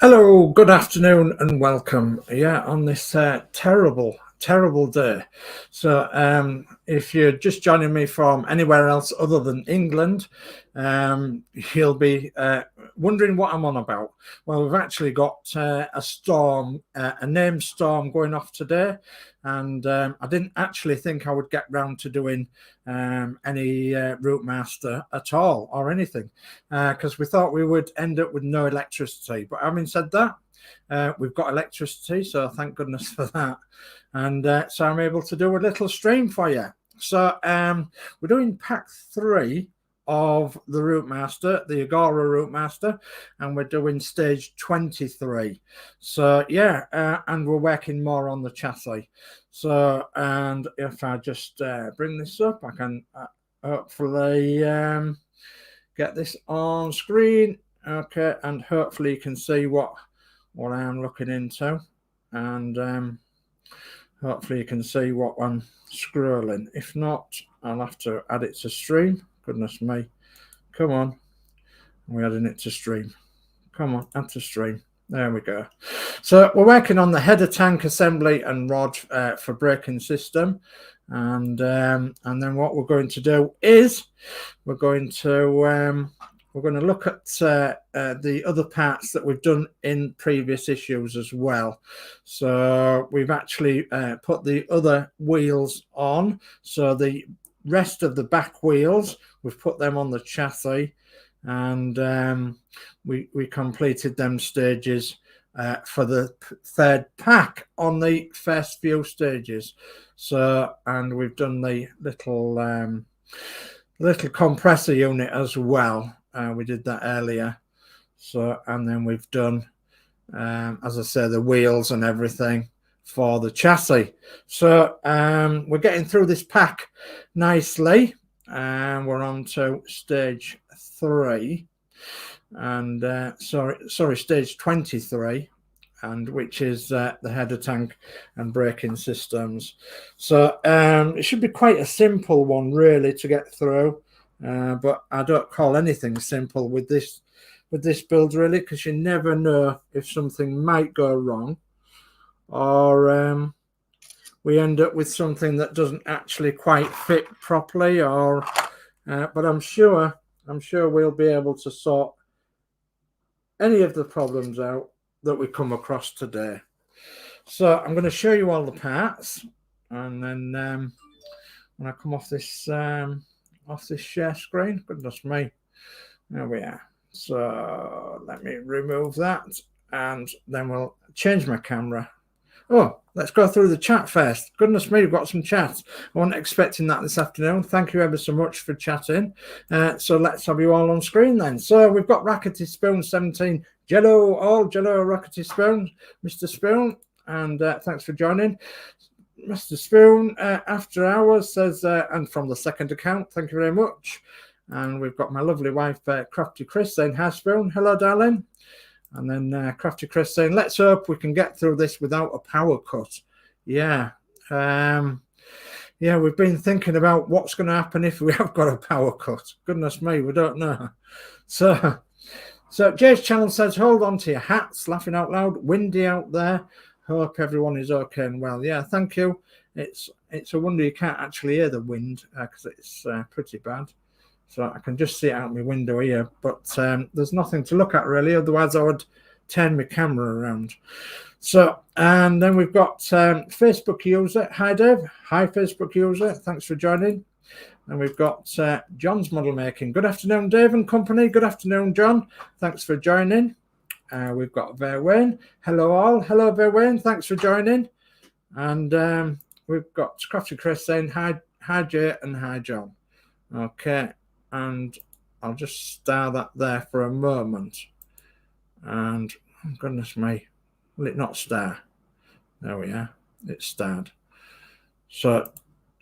Hello, good afternoon and welcome. Yeah, on this terrible day. So if you're just joining me from anywhere else other than England, you'll be wondering what I'm on about. Well, we've actually got a storm, a named storm going off today, and I didn't actually think I would get round to doing any ROUTEMASTER at all or anything, because we thought we would end up with no electricity. But having said that, we've got electricity, so thank goodness for that. And so I'm able to do a little stream for you. So we're doing pack 3 of the ROUTEMASTER, the Agora ROUTEMASTER, and we're doing stage 23. So yeah, and we're working more on the chassis. So, and if I just bring this up, I can hopefully get this on screen. Okay, and hopefully you can see what I am looking into, and hopefully you can see what I'm scrolling. If not, I'll have to add it to stream. Goodness me. Come on. We're adding it to stream. Come on, add to stream. There we go. So we're working on the header tank assembly and rod for braking system. And then what we're going to do is we're going to look at the other parts that we've done in previous issues as well. So we've actually put the other wheels on. So the rest of the back wheels, we've put them on the chassis, and we completed them stages for the third pack on the first few stages. So, and we've done the little compressor unit as well. We did that earlier. So, and then we've done, as I say, the wheels and everything for the chassis. So we're getting through this pack nicely, and we're on to stage 3, and sorry, stage 23, and which is the header tank and braking systems. So it should be quite a simple one really to get through, but I don't call anything simple with this build really, because you never know if something might go wrong, or we end up with something that doesn't actually quite fit properly, or but I'm sure we'll be able to sort any of the problems out that we come across today. So I'm going to show you all the parts, and then when I come off this share screen, goodness me, there we are. So let me remove that, and then we'll change my camera. Oh, let's go through the chat first. Goodness me, we've got some chat. I wasn't expecting that this afternoon. Thank you ever so much for chatting. So let's have you all on screen then. So we've got Rackety Spoon 17. Jello Rackety Spoon, Mr. Spoon, and thanks for joining. Mr. Spoon, after hours, says, and from the second account, thank you very much. And we've got my lovely wife, Crafty Chris, saying, hi, Spoon. Hello, darling. And then Crafty Chris saying, let's hope we can get through this without a power cut. Yeah. Yeah, we've been thinking about what's going to happen if we have got a power cut. Goodness me, we don't know. So Jay's channel says, hold on to your hats, laughing out loud, windy out there. Hope everyone is okay and well. Yeah, thank you. It's a wonder you can't actually hear the wind, because it's pretty bad. So I can just see it out my window here, but there's nothing to look at really. Otherwise, I would turn my camera around. So, and then we've got Facebook user. Hi, Dave. Hi, Facebook user. Thanks for joining. And we've got John's Model Making. Good afternoon, Dave and company. Good afternoon, John. Thanks for joining. We've got Verwayne. Hello, all. Hello, Verwayne. Thanks for joining. And we've got Crafty Chris saying hi, Jay, and hi, John. Okay. And I'll just star that there for a moment. And oh, goodness me, will it not star? There we are. It's starred. So,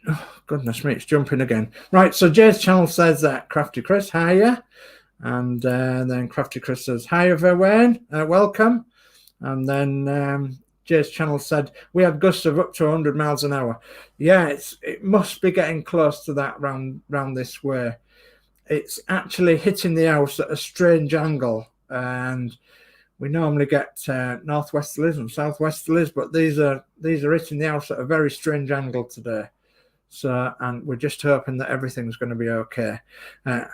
oh, goodness me, it's jumping again. Right, so Jay's channel says that Crafty Chris, hiya. And then Crafty Chris says, hiya, Verwayne, welcome. And then Jay's channel said, we had gusts of up to 100 miles an hour. Yeah, it must be getting close to that round this way. It's actually hitting the house at a strange angle, and we normally get northwesterlies and southwesterlies, but these are hitting the house at a very strange angle today. So, and we're just hoping that everything's going to be okay.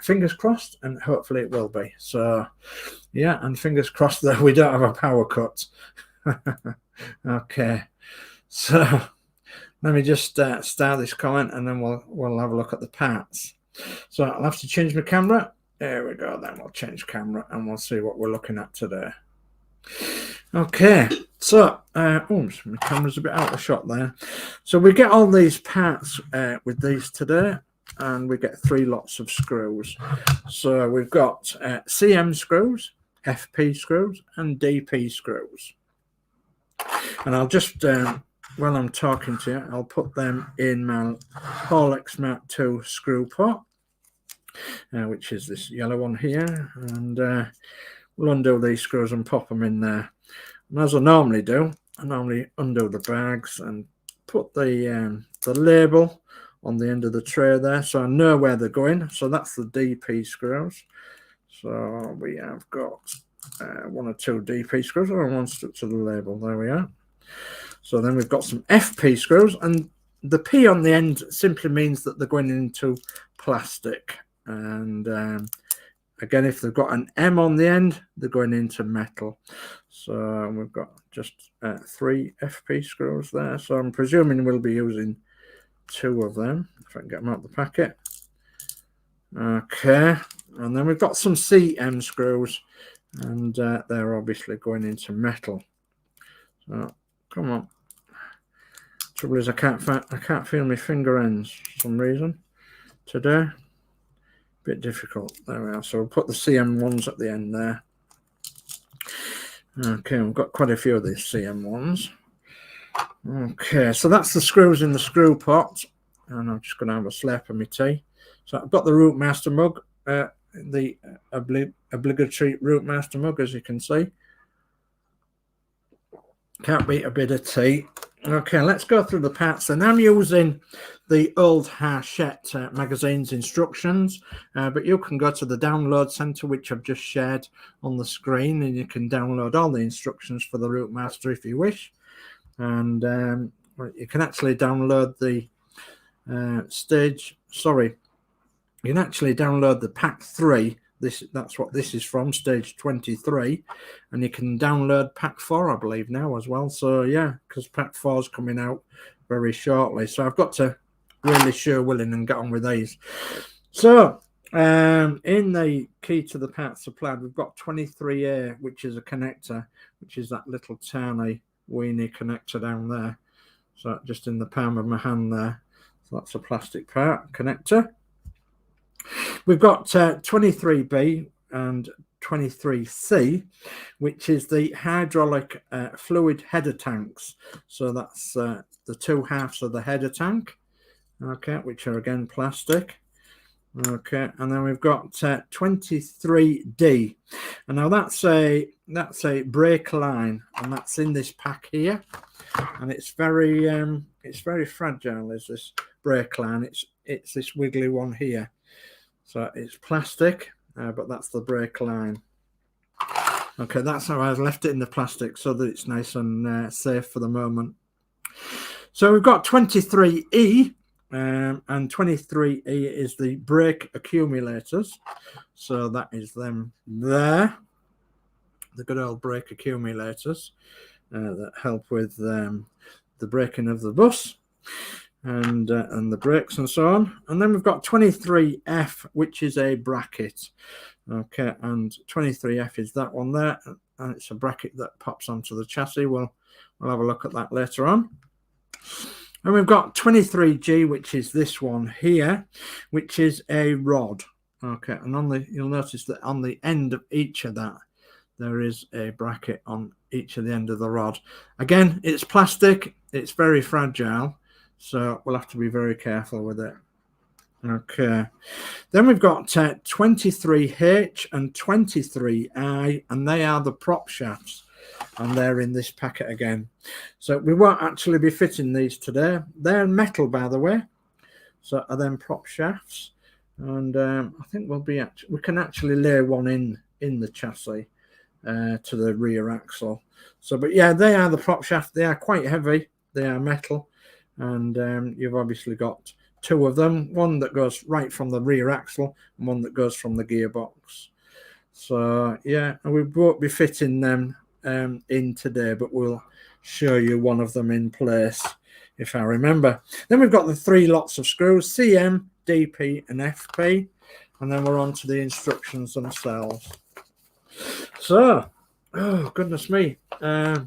Fingers crossed, and hopefully it will be. So, yeah, and fingers crossed that we don't have a power cut. Okay, so let me just start this comment, and then we'll have a look at the parts. So I'll have to change my camera. There we go. Then we'll change camera, and we'll see what we're looking at today. Okay, so oops, my camera's a bit out of shot there. So we get all these parts with these today, and we get 3 lots of screws. So we've got CM screws, FP screws, and DP screws. And I'll just while I'm talking to you, I'll put them in my Horlix Mark II screw pot, which is this yellow one here, and we'll undo these screws and pop them in there. And as I normally do, I normally undo the bags and put the label on the end of the tray there, so I know where they're going. So that's the DP screws. So we have got 1 or 2 DP screws, and 1 stuck to the label. There we are. So then we've got some FP screws, and the P on the end simply means that they're going into plastic. And again, if they've got an M on the end, they're going into metal. So we've got just 3 FP screws there. So I'm presuming we'll be using 2 of them, if I can get them out of the packet. Okay, and then we've got some CM screws, and they're obviously going into metal. So come on. Trouble is I can't feel my finger ends for some reason today. Bit difficult. There we are. So we'll put the CM ones at the end there. Okay, we've got quite a few of these CM ones. Okay, so that's the screws in the screw pot, and I'm just going to have a slap of my tea. So I've got the ROUTEMASTER mug, the obligatory ROUTEMASTER mug, as you can see. Can't beat a bit of tea. Okay, let's go through the parts. And I'm using the old Hachette magazine's instructions, but you can go to the download center, which I've just shared on the screen, and you can download all the instructions for the ROUTEMASTER if you wish. And you can actually download the you can actually download the pack 3. That's what this is from, stage 23, and you can download pack 4, I believe, now as well. So yeah, because pack 4 is coming out very shortly, so I've got to really sure willing and get on with these. So in the key to the parts supplied, we've got 23A, which is a connector, which is that little tiny weenie connector down there. So just in the palm of my hand there. So that's a plastic part connector. We've got 23B and 23C, which is the hydraulic fluid header tanks. So that's the 2 halves of the header tank, okay, which are again plastic. Okay, and then we've got 23D, and now that's a brake line, and that's in this pack here, and it's very fragile. Is this brake line? It's this wiggly one here. So it's plastic, but that's the brake line. Okay, that's how I've left it in the plastic, so that it's nice and safe for the moment. So we've got 23E, and 23E is the brake accumulators. So that is them there, the good old brake accumulators that help with the braking of the bus. And the brakes and so on. And then we've got 23F, which is a bracket. Okay, and 23F is that one there, and it's a bracket that pops onto the chassis. We'll have a look at that later on. And we've got 23G, which is this one here, which is a rod. Okay, and you'll notice that on the end of each of that, there is a bracket on each of the end of the rod. Again, it's plastic, it's very fragile, so we'll have to be very careful with it. Okay, then we've got 23H and 23I, and they are the prop shafts, and they're in this packet again. So we won't actually be fitting these today. They're metal, by the way, so are them prop shafts, and I think we can actually lay one in the chassis. to the rear axle. So, but yeah, they are the prop shaft. They are quite heavy. They are metal, and you've obviously got two of them, one that goes right from the rear axle and one that goes from the gearbox. So yeah, and we won't be fitting them in today, but we'll show you one of them in place if I remember. Then we've got the three lots of screws, CM, DP and FP, and then we're on to the instructions themselves. So, oh goodness me, I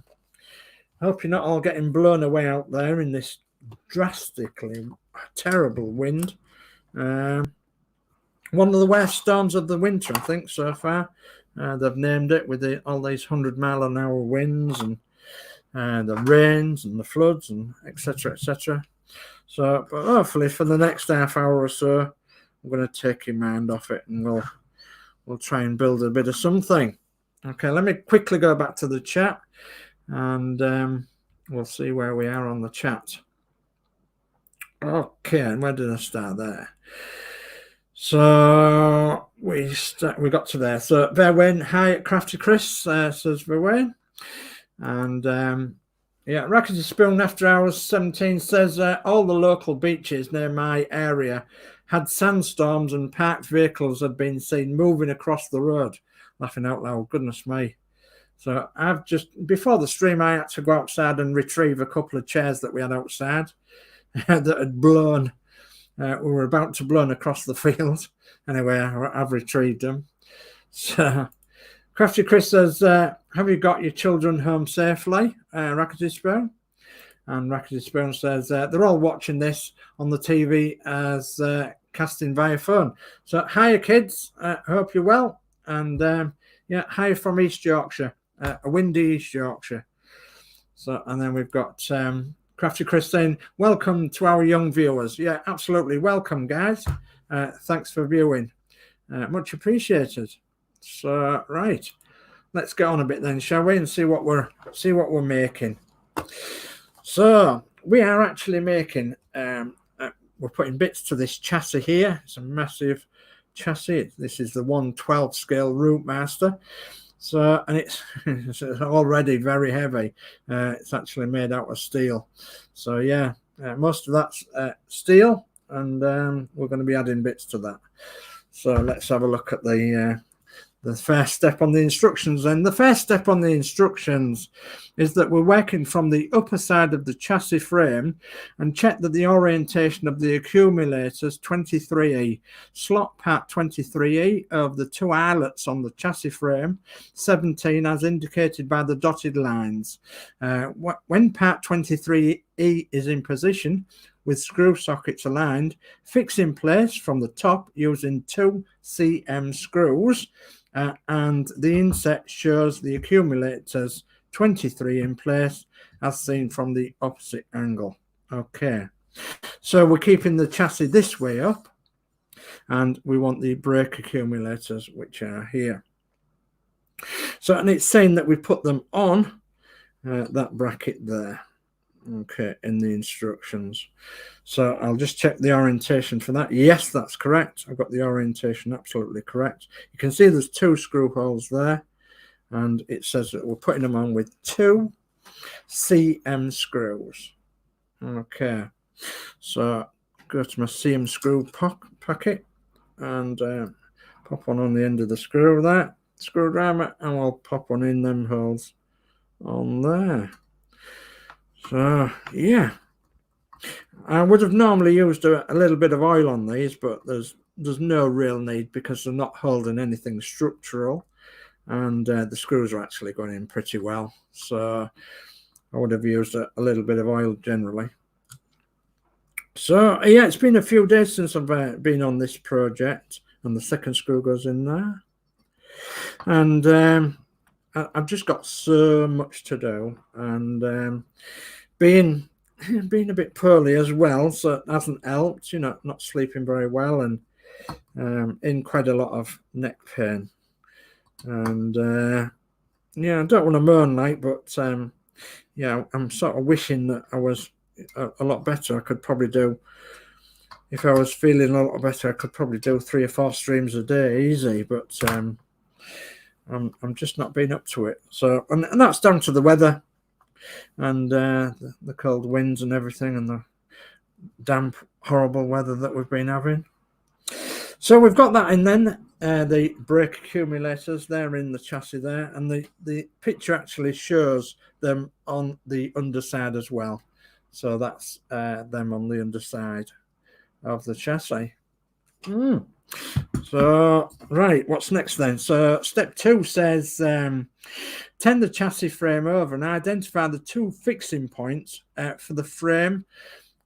hope you're not all getting blown away out there in this drastically terrible wind. One of the worst storms of the winter, I think, so far. They've named it with all these 100-mile-an-hour winds and the rains and the floods and etc. etc. So, but hopefully for the next half hour or so, I'm going to take your mind off it and we'll try and build a bit of something. Okay, let me quickly go back to the chat and we'll see where we are on the chat. Okay, and where did I start there? So we got to there. So Verwayne, hi, Crafty Chris, says Verwayne. And yeah, Rackety Spoon After Hours 17 says all the local beaches near my area had sandstorms and parked vehicles had been seen moving across the road. Laughing out loud, goodness me. So I've just, before the stream, I had to go outside and retrieve a couple of chairs that we had outside that had blown. We were about to blow across the field. Anyway, I've retrieved them. So, Crafty Chris says, have you got your children home safely, Rackety Spoon? And Rackety Spoon says, they're all watching this on the TV as casting via phone. So, hiya kids, hope you're well. And yeah, hi from East Yorkshire, a windy East Yorkshire. So, and then we've got Crafty Chris saying, welcome to our young viewers. Yeah, absolutely. Welcome, guys. Thanks for viewing. Much appreciated. So, right. Let's get on a bit then, shall we? And see what we're making. So, we are actually making, we're putting bits to this chassis here. It's a massive chassis. This is the 1/12 scale ROUTEMASTER. So, and it's already very heavy. It's actually made out of steel. So yeah, most of that's steel, and we're going to be adding bits to that. So let's have a look at the first step on the instructions. And the first step on the instructions is that we're working from the upper side of the chassis frame and check that the orientation of the accumulators 23E, slot part 23E of the two eyelets on the chassis frame, 17 as indicated by the dotted lines. When part 23E is in position, with screw sockets aligned, fix in place from the top using 2 CM screws, and the inset shows the accumulators 23 in place as seen from the opposite angle. Okay, so we're keeping the chassis this way up, and we want the brake accumulators, which are here. So, and it's saying that we put them on that bracket there. Okay, in the instructions. So I'll just check the orientation for that. Yes, that's correct. I've got the orientation absolutely correct. You can see there's 2 screw holes there, and it says that we're putting them on with 2 CM screws. Okay, so go to my CM screw packet and pop one on the end of the screw there, screwdriver, and we'll pop one in them holes on there. So yeah, I would have normally used a little bit of oil on these, but there's no real need because they're not holding anything structural, and the screws are actually going in pretty well. So I would have used a little bit of oil generally. So yeah, it's been a few days since I've been on this project, and the second screw goes in there, and I've just got so much to do, and being a bit poorly as well, so it hasn't helped, you know, not sleeping very well, and in quite a lot of neck pain. And yeah, I don't want to moan like, but yeah, I'm sort of wishing that I was a lot better. I could probably do, if I was feeling a lot better, I could probably do 3 or 4 streams a day easy, but I'm just not being up to it. So, and that's down to the weather and the cold winds and everything, and the damp, horrible weather that we've been having. So we've got that in then. The brake accumulators, they're in the chassis there, and the picture actually shows them on the underside as well. So that's them on the underside of the chassis. So, right, what's next then? So step 2 says turn the chassis frame over and identify the 2 fixing points for the frame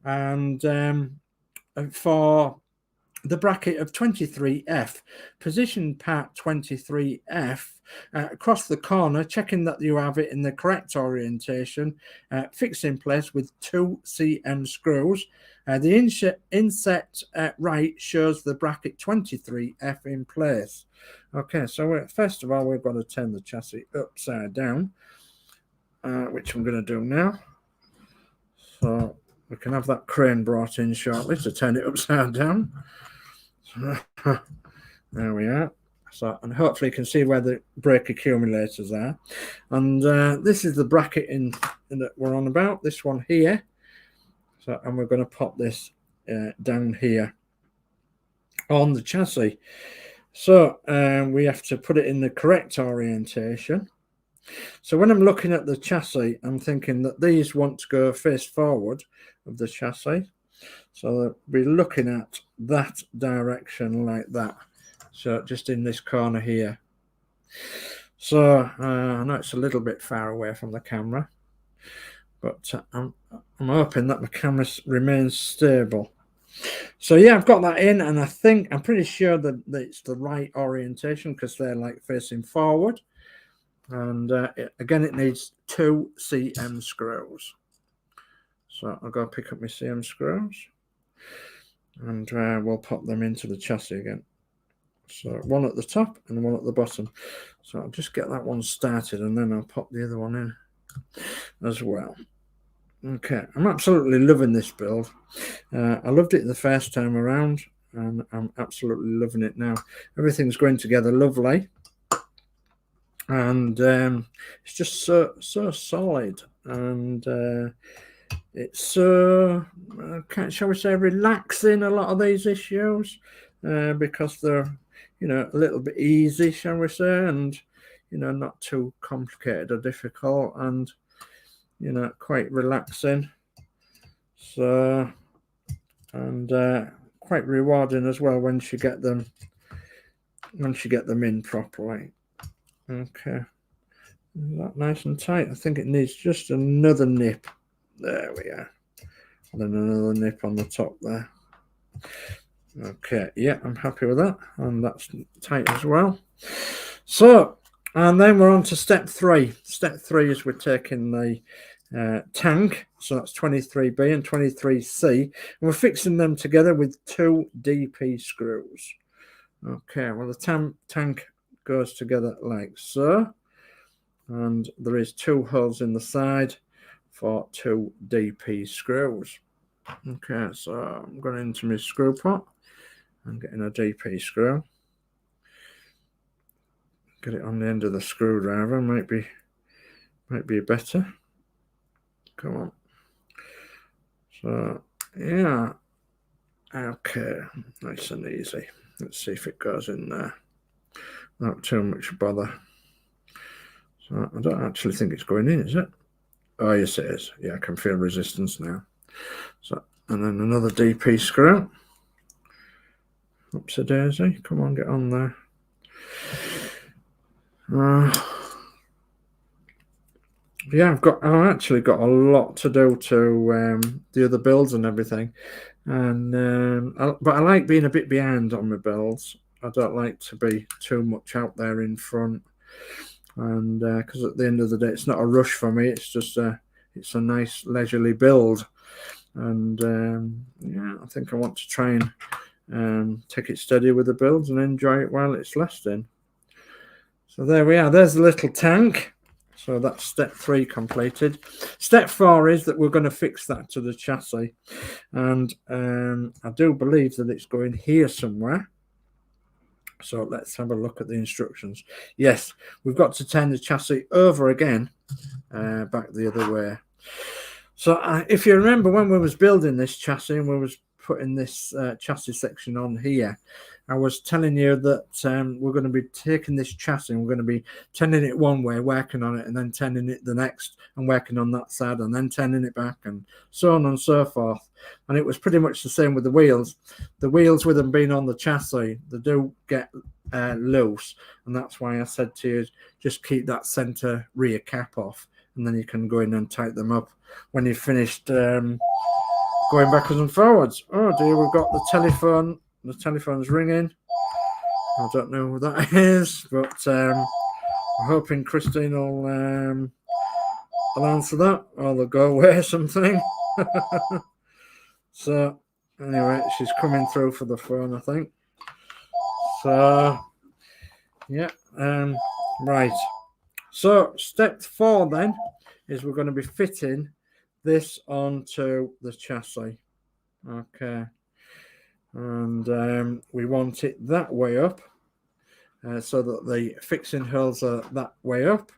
and for the bracket of 23F. Position part 23F across the corner, checking that you have it in the correct orientation, fix in place with 2 cm screws. The inset right shows the bracket 23F in place. Okay, so first of all, we've got to turn the chassis upside down, which I'm going to do now. So we can have that crane brought in shortly to turn it upside down. There we are. So, and hopefully you can see where the brake accumulators are. And this is the bracket in that we're on about, this one here. So, and we're going to pop this down here on the chassis. So we have to put it in the correct orientation. So when I'm looking at the chassis, I'm thinking that these want to go face forward of the chassis. So we're looking at that direction like that. So just in this corner here. So I know it's a little bit far away from the camera, but I'm hoping that my camera remains stable. So yeah, I've got that in, and I'm pretty sure that it's the right orientation because they're like facing forward. And again, it needs 2 cm screws. So I'll go pick up my cm screws, and we'll pop them into the chassis again. So one at the top and one at the bottom. So I'll just get that one started, and then I'll pop the other one in as well. Okay, I'm absolutely loving this build. I loved it the first time around, and I'm absolutely loving it now. Everything's going together lovely, and it's just so solid, and it's so shall we say relaxing, a lot of these issues, because they're, you know, a little bit easy, shall we say, and, you know, not too complicated or difficult, and, you know, quite relaxing. So, and quite rewarding as well once you get them in properly. Okay, is that nice and tight? I think it needs just another nip. There we are. And then another nip on the top there. Okay, yeah, I'm happy with that, and that's tight as well. So, and then we're on to step 3. Step 3 is we're taking the tank, so that's 23B and 23C, and we're fixing them together with 2 DP screws. Okay, well, the tank goes together like so, and there is 2 holes in the side for 2 DP screws. Okay, so I'm going into my screw pot and getting a DP screw. Get it on the end of the screwdriver, might be better. Come on. So yeah, okay, nice and easy. Let's see if it goes in there. Not too much bother. So I don't actually think it's going in, is it? Oh yes, it is. Yeah, I can feel resistance now. So, and then another DP screw. Oops a daisy, come on, get on there. Yeah, I've actually got a lot to do to the other builds and everything, and but I like being a bit behind on my builds. I don't like to be too much out there in front, and because at the end of the day, it's not a rush for me. It's just it's a nice leisurely build, and yeah, I think I want to try and take it steady with the builds and enjoy it while it's lasting. So there we are. There's the little tank. So that's step 3 completed. Step 4 is that we're going to fix that to the chassis, and I do believe that it's going here somewhere. So let's have a look at the instructions. Yes, we've got to turn the chassis over again, back the other way. So if you remember when we was building this chassis and we was putting this chassis section on here, I was telling you that we're going to be taking this chassis and we're going to be turning it one way, working on it, and then turning it the next and working on that side, and then turning it back, and so on and so forth. And it was pretty much the same with the wheels. The wheels, with them being on the chassis, they do get loose, and that's why I said to you, just keep that center rear cap off, and then you can go in and tighten them up when you've finished going backwards and forwards. Oh dear, we've got the telephone. The telephone's ringing. I don't know who that is, but I'm hoping Christine will answer that, or they'll go away or something. So anyway, she's coming through for the phone, I think. So yeah, right. So step 4 then is we're going to be fitting this onto the chassis. Okay. And we want it that way up, so that the fixing holes are that way up,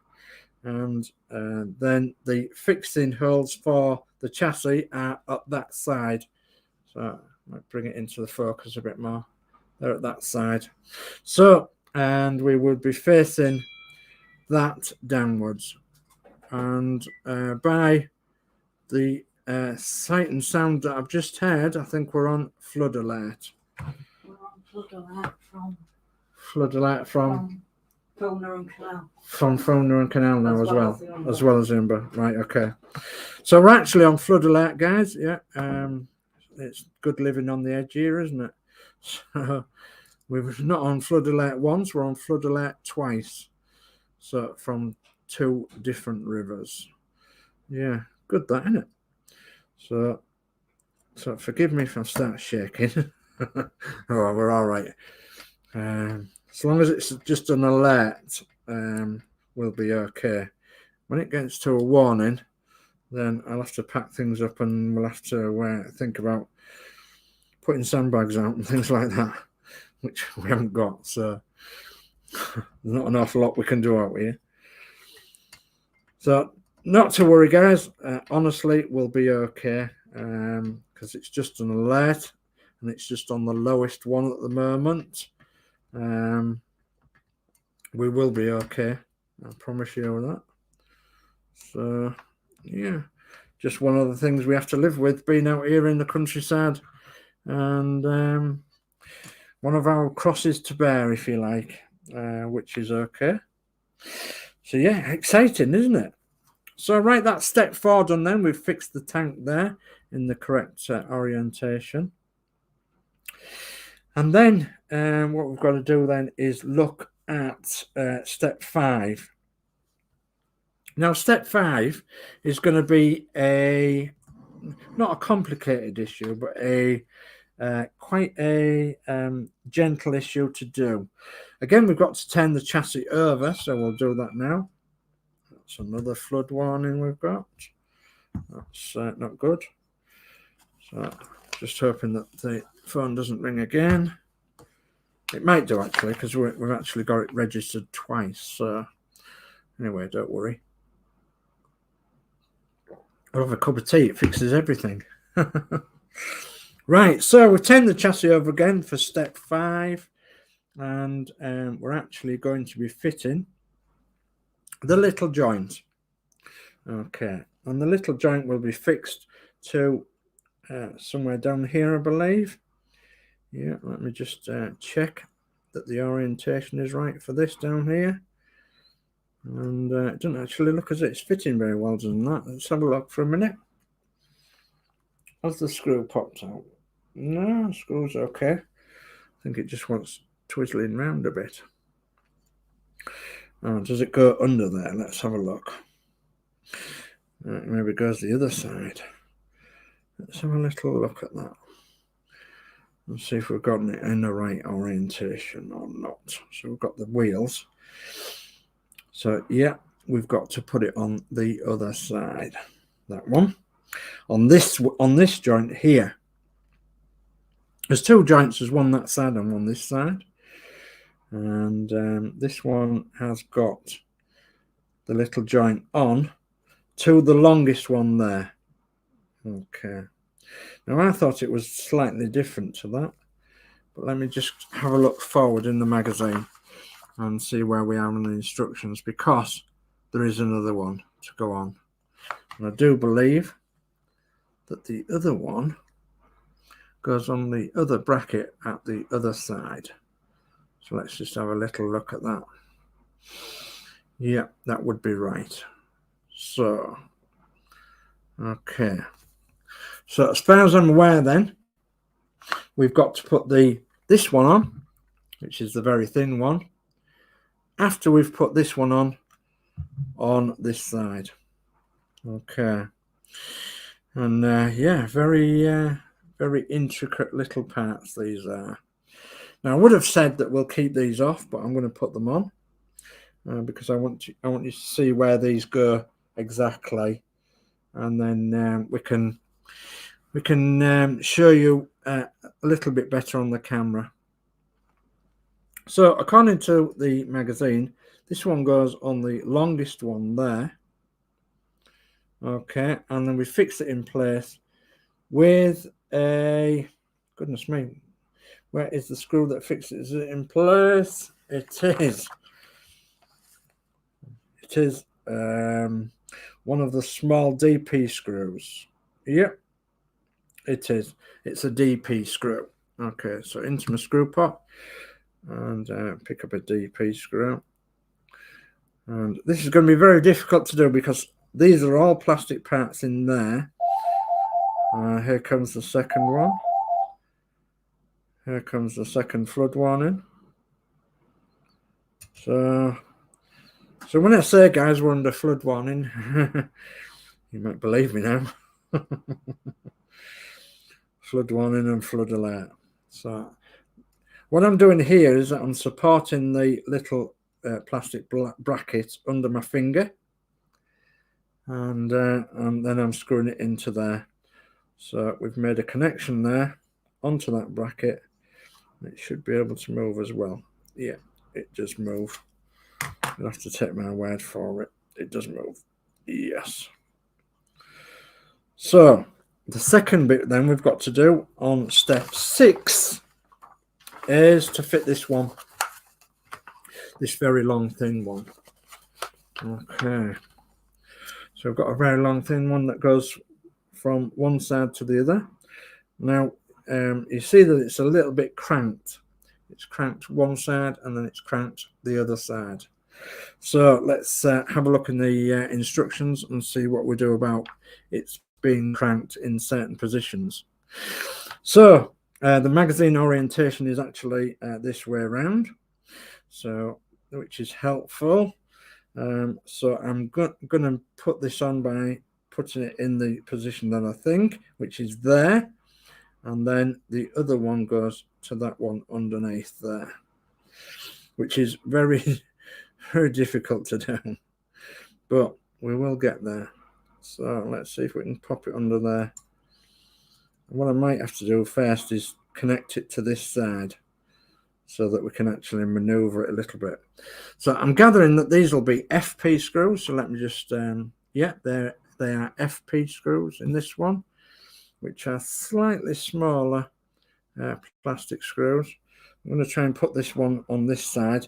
and then the fixing holes for the chassis are up that side. So I might bring it into the focus a bit more. They're at that side. So, and we would be facing that downwards, and by the sight and sound that I've just heard, I think we're on flood alert. We're on flood alert from... Flood alert from Fona and Canal. From Fona and Canal now as well as Umber. Right, okay. So we're actually on flood alert, guys. Yeah, it's good living on the edge here, isn't it? So we're not on flood alert once, we're on flood alert twice. So from 2 different rivers. Yeah, good that, isn't it? So forgive me if I start shaking. Oh, we're all right. As long as it's just an alert, we'll be okay. When it gets to a warning, then I'll have to pack things up, and we'll have to think about putting sandbags out and things like that, which we haven't got. So there's not an awful lot we can do out here. So not to worry, guys. Honestly, we'll be okay, because it's just an alert, and it's just on the lowest one at the moment. We will be okay, I promise you that. So yeah, just one of the things we have to live with, being out here in the countryside, and one of our crosses to bear, if you like, which is okay. So yeah, exciting, isn't it? So right, that's step 4 done then. We've fixed the tank there in the correct orientation. And then what we've got to do then is look at step 5. Now, step 5 is going to be not a complicated issue, but quite a gentle issue to do. Again, we've got to turn the chassis over, so we'll do that now. That's another flood warning we've got. That's not good. So just hoping that the phone doesn't ring again. It might do, actually, because we've actually got it registered twice. So anyway, don't worry. I'll have a cup of tea. It fixes everything. Right, so we've turned the chassis over again for step 5, and we're actually going to be fitting the little joint. Okay, and the little joint will be fixed to somewhere down here, I believe. Yeah, let me just check that the orientation is right for this down here. And it doesn't actually look as if it's fitting very well, doesn't that? Let's have a look for a minute. Has the screw popped out? No, screw's okay. I think it just wants twizzling round a bit. Oh, does it go under there? Let's have a look. Maybe it goes the other side. Let's have a little look at that. And see if we've gotten it in the right orientation or not. So we've got the wheels. So yeah, we've got to put it on the other side. That one. On this joint here. There's 2 joints, there's one that side and one this side. And this one has got the little joint on to the longest one there. Okay. Now I thought it was slightly different to that, but let me just have a look forward in the magazine and see where we are in the instructions, because there is another one to go on. And I do believe that the other one goes on the other bracket at the other side. So let's just have a little look at that. Yeah, that would be right. So, okay. So as far as I'm aware then, we've got to put this one on, which is the very thin one, after we've put this one on this side. Okay. And yeah, very intricate little parts these are. Now I would have said that we'll keep these off, but I'm going to put them on because I want you to see where these go exactly, and then we can show you a little bit better on the camera. So according to the magazine, this one goes on the longest one there. Okay, and then we fix it in place with a, goodness me, where is the screw that fixes it in place? It is one of the small DP screws. Yep, it is. It's a DP screw. Okay, so into my screw pot and pick up a DP screw. And this is going to be very difficult to do because these are all plastic parts in there. Here comes the second one. Here comes the second flood warning. So when I say, guys, we're under flood warning, you might believe me now. Flood warning and flood alert. So what I'm doing here is that I'm supporting the little plastic bracket under my finger, and then I'm screwing it into there. So we've made a connection there onto that bracket. It should be able to move as well. Yeah, it does move. You'll have to take my word for it. It does move. Yes. So the second bit then we've got to do on step 6 is to fit this one, this very long thin one. Okay. So I've got a very long thin one that goes from one side to the other. Now you see that it's a little bit cranked. It's cranked one side and then it's cranked the other side. So let's have a look in the instructions and see what we do about it's being cranked in certain positions. So the magazine orientation is actually this way around, so which is helpful. So I'm going to put this on by putting it in the position that I think, which is there, and then the other one goes to that one underneath there, which is very very difficult to do, but we will get there. So let's see if we can pop it under there. What I might have to do first is connect it to this side so that we can actually maneuver it a little bit. So I'm gathering that these will be FP screws, so let me just yeah, they are FP screws in this one, which are slightly smaller plastic screws. I'm going to try and put this one on this side.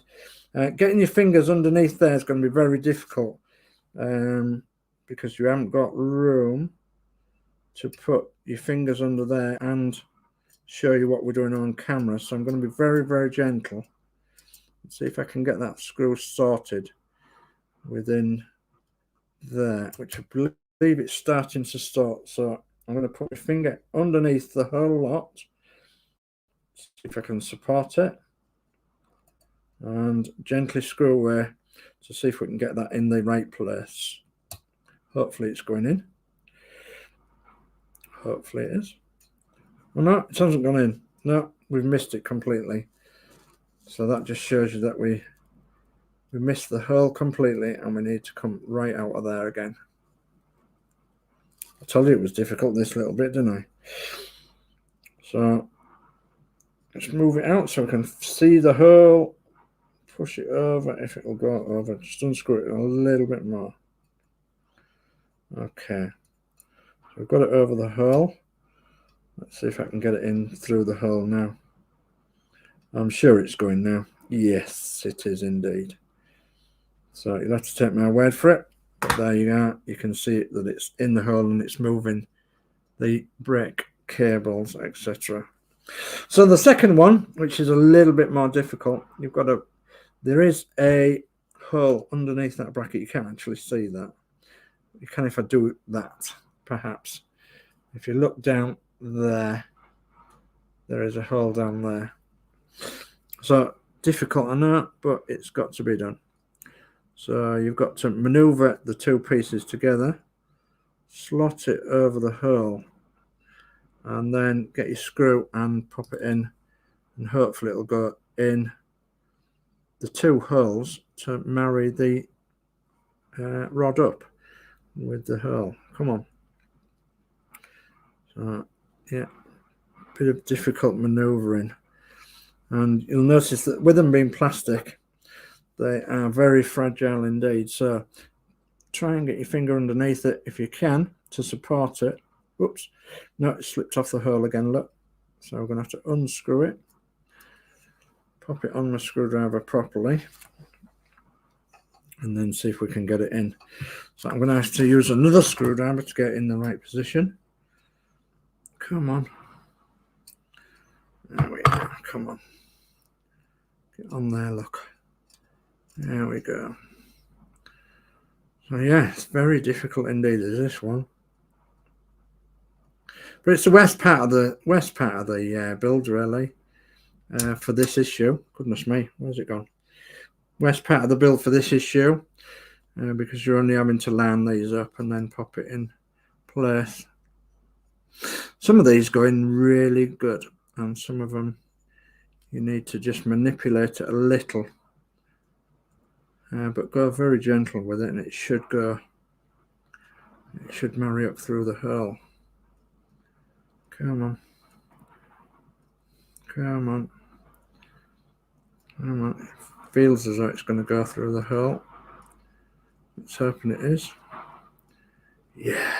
Getting your fingers underneath there is going to be very difficult because you haven't got room to put your fingers under there and show you what we're doing on camera. So I'm going to be very, very gentle. Let's see if I can get that screw sorted within there, which I believe it's starting to start. So I'm going to put my finger underneath the whole lot, see if I can support it, and gently screw away to see if we can get that in the right place. Hopefully it's going in. Hopefully it is. Well, no, it hasn't gone in. No, we've missed it completely. So that just shows you that we missed the hole completely, and we need to come right out of there again. I told you it was difficult, this little bit, didn't I? So let's move it out so we can see the hole push it over if it'll go over. Just unscrew it a little bit more. Okay, so I've got it over the hole. Let's see if I can get it in through the hole now. I'm sure it's going now. Yes, it is indeed. So you'll have to take my word for it. But there you are. You can see it, that it's in the hole and it's moving the brake cables, etc. So the second one, which is a little bit more difficult, there is a hole underneath that bracket. You can't actually see that. You can if I do that, perhaps. If you look down there, there is a hole down there. So difficult, I know, but it's got to be done. So you've got to maneuver the two pieces together, slot it over the hole, and then get your screw and pop it in, and hopefully it'll go in the two holes to marry the rod up with the hole. Come on. So yeah, bit of difficult maneuvering, and you'll notice that with them being plastic, they are very fragile indeed. So try and get your finger underneath it if you can to support it. Oops, no, it slipped off the hole again, look. So we're going to have to unscrew it, pop it on my screwdriver properly, and then see if we can get it in. So I'm going to have to use another screwdriver to get it in the right position. Come on. There we go. Come on. Get on there, look. There we go. So yeah, it's very difficult indeed, is this one. But it's the worst part of the build, really, for this issue. Goodness me, where's it gone? Worst part of the build for this issue, because you're only having to line these up and then pop it in place. Some of these go in really good, and some of them you need to just manipulate it a little, but go very gentle with it, and it should marry up through the hole. Come on. Come on. Come on. It feels as though it's going to go through the hole. Let's hoping it is. Yeah.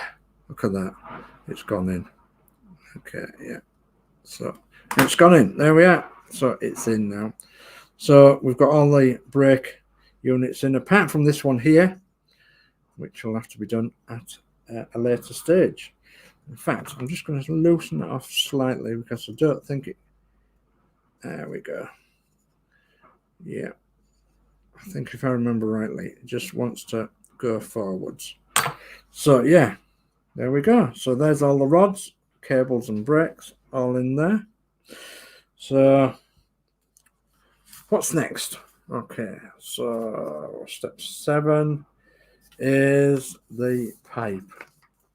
Look at that. It's gone in. Okay, yeah. So it's gone in. There we are. So it's in now. So we've got all the brake units in, apart from this one here, which will have to be done at a later stage. In fact, I'm just going to loosen it off slightly because I don't think it... There we go. Yeah. I think if I remember rightly, it just wants to go forwards. So, yeah. There we go. So there's all the rods, cables and brakes all in there. So, what's next? Okay. So, step 7 is the pipe.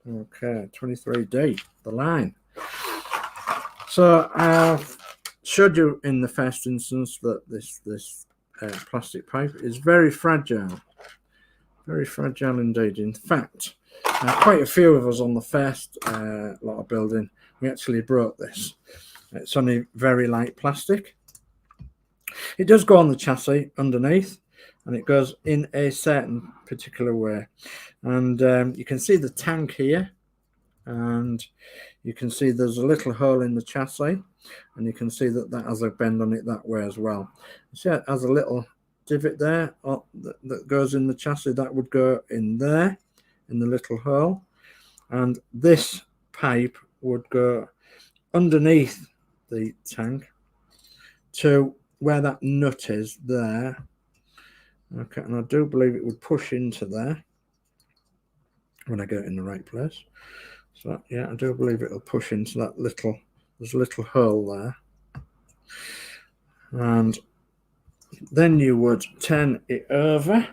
Okay, 23D, the line. So I've showed you in the first instance that this plastic pipe is very fragile indeed. In fact, quite a few of us on the first lot of building, we actually broke this. It's only very light plastic. It does go on the chassis underneath, and it goes in a certain particular way. And you can see the tank here, and you can see there's a little hole in the chassis, and you can see that has a bend on it that way as well. See, it has a little divot there that goes in the chassis. That would go in there, in the little hole, and this pipe would go underneath the tank to where that nut is there. Okay, and I do believe it would push into there when I get it in the right place. So yeah, I do believe it'll push into that little, there's a little hole there. And then you would turn it over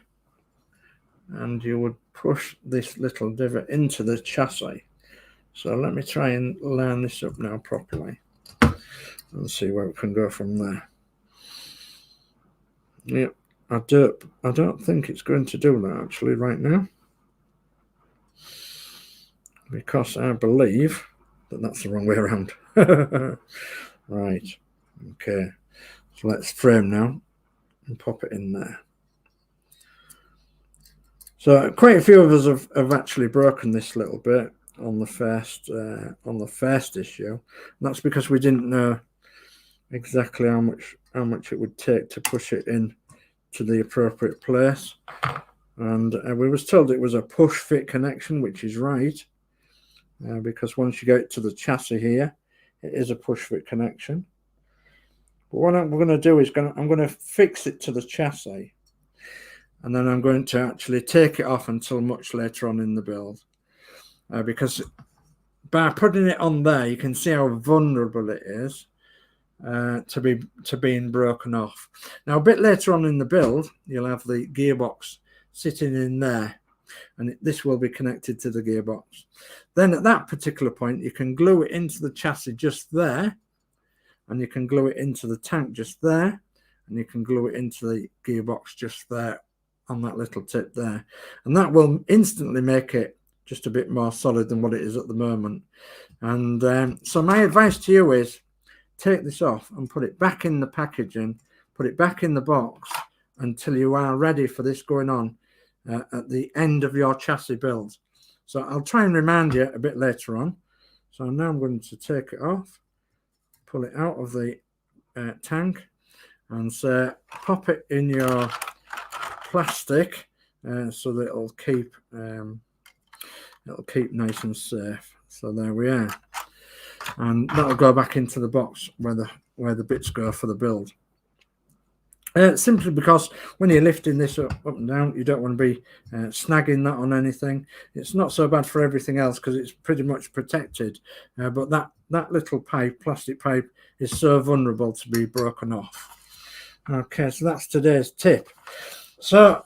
and you would push this little divot into the chassis. So let me try and line this up now properly and see where it can go from there. Yep. I don't think it's going to do that actually right now, because I believe that that's the wrong way around. Right. Okay. So let's frame now. and pop it in there. So quite a few of us have actually broken this little bit on the first issue. And that's because we didn't know exactly how much it would take to push it in to the appropriate place. And we was told it was a push fit connection, which is right, because once you get to the chassis here, it is a push fit connection. But what we're going to do is I'm going to fix it to the chassis, and then I'm going to actually take it off until much later on in the build, because by putting it on there, you can see how vulnerable it is to being broken off. Now, a bit later on in the build, you'll have the gearbox sitting in there, and this will be connected to the gearbox. Then at that particular point, you can glue it into the chassis just there, and you can glue it into the tank just there, and you can glue it into the gearbox just there on that little tip there, and that will instantly make it just a bit more solid than what it is at the moment. And so my advice to you is take this off and put it back in the packaging, put it back in the box until you are ready for this going on at the end of your chassis build. So I'll try and remind you a bit later on. So now I'm going to take it off, pull it out of the tank, and pop it in your plastic so that it'll keep nice and safe. So there we are, and that'll go back into the box where the bits go for the build. Simply because when you're lifting this up and down, you don't want to be snagging that on anything. It's not so bad for everything else because it's pretty much protected, but that little plastic pipe is so vulnerable to be broken off. Okay, so that's today's tip. So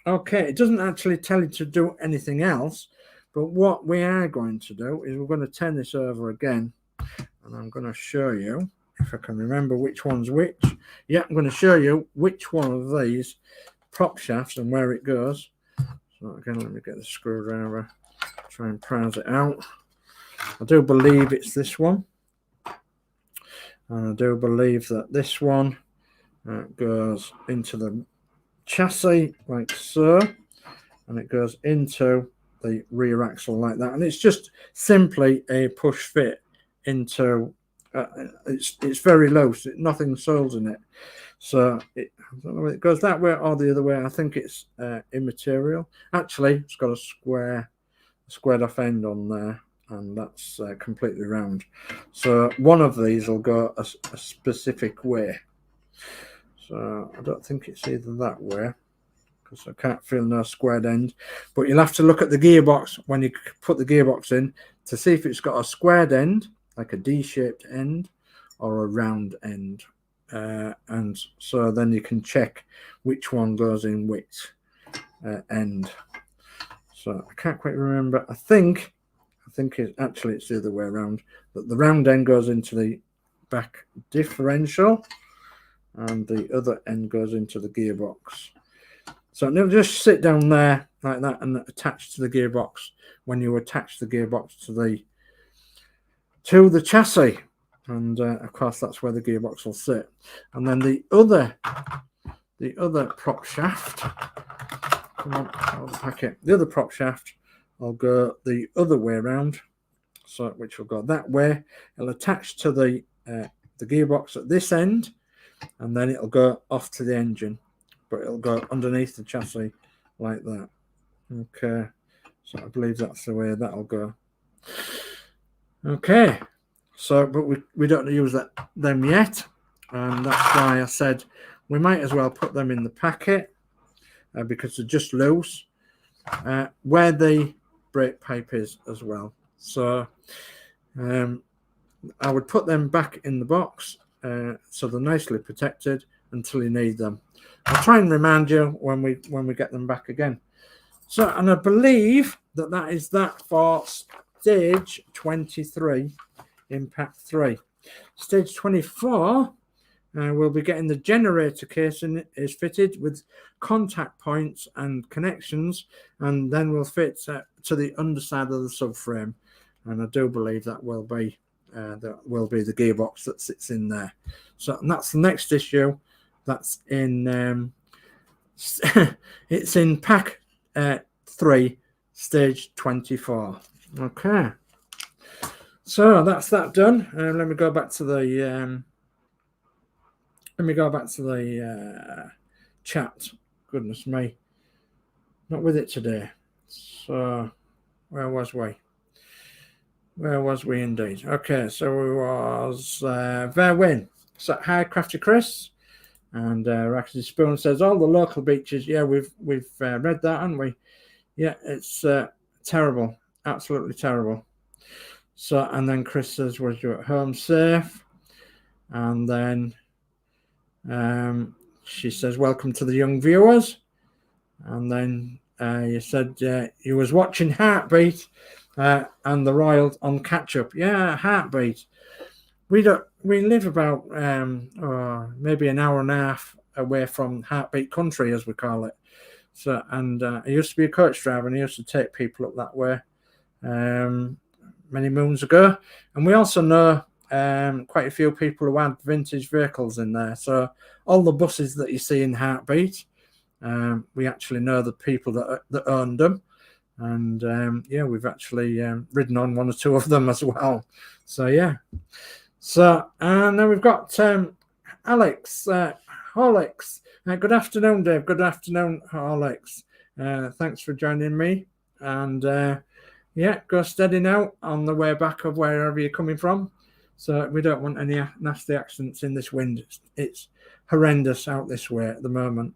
okay, it doesn't actually tell you to do anything else, but what we are going to do is we're going to turn this over again, and I'm going to show you, if I can remember which one's which. Yeah, I'm going to show you which one of these prop shafts and where it goes. So again, let me get the screwdriver, try and prise it out. I do believe it's this one, and I do believe that this one goes into the chassis like so, and it goes into the rear axle like that, and it's just simply a push fit into it's very loose, nothing soils in it, so I don't know if it goes that way or the other way. I think it's immaterial. Actually, it's got a squared off end on there, and that's completely round, so one of these will go a specific way. So I don't think it's either that way, because I can't feel no squared end. But you'll have to look at the gearbox when you put the gearbox in to see if it's got a squared end, like a D-shaped end, or a round end. And so then you can check which one goes in which end. So I can't quite remember. I think it's the other way around. But the round end goes into the back differential, and the other end goes into the gearbox. So it'll just sit down there like that and attach to the gearbox when you attach the gearbox to the chassis, and of course that's where the gearbox will sit. And then the other prop shaft, come on, out of the packet. The other prop shaft will go the other way around, so which will go that way. It'll attach to the gearbox at this end, and then it'll go off to the engine, but it'll go underneath the chassis like that. Okay, so I believe that's the way that'll go. Okay, so but we don't use them yet, and that's why I said we might as well put them in the packet because they're just loose where the brake pipe is as well. So I would put them back in the box so they're nicely protected until you need them. I'll try and remind you when we get them back again. So, and I believe that is that for stage 23 in pack 3. Stage 24 we'll be getting the generator casing is fitted with contact points and connections, and then we'll fit to the underside of the subframe, and I do believe that will be the gearbox that sits in there. So, and that's the next issue, That's in it's in pack 3, stage 24. Okay, so that's that done. Let me go back to the chat. Goodness me, not with it today. So where was we? Where was we indeed? Okay, so we was Verwyn. So hi, Crafty Chris. And Rackety Spoon says all the local beaches. Yeah, we've read that, haven't we? Yeah, it's terrible, absolutely terrible. So, and then Chris says, "Was you at home safe?" And then she says, "Welcome to the young viewers." And then you said you was watching Heartbeat and the Royal on catch up. Yeah, Heartbeat. We live about maybe an hour and a half away from Heartbeat Country, as we call it. So, and I used to be a coach driver, and I used to take people up that way many moons ago. And we also know quite a few people who had vintage vehicles in there. So all the buses that you see in Heartbeat, we actually know the people that owned them. And yeah, we've actually ridden on one or two of them as well. So yeah. So, and then we've got Alex, Horlix. Good afternoon, Dave. Good afternoon, Horlix. Thanks for joining me. And yeah, go steady now on the way back of wherever you're coming from. So we don't want any nasty accidents in this wind. It's horrendous out this way at the moment.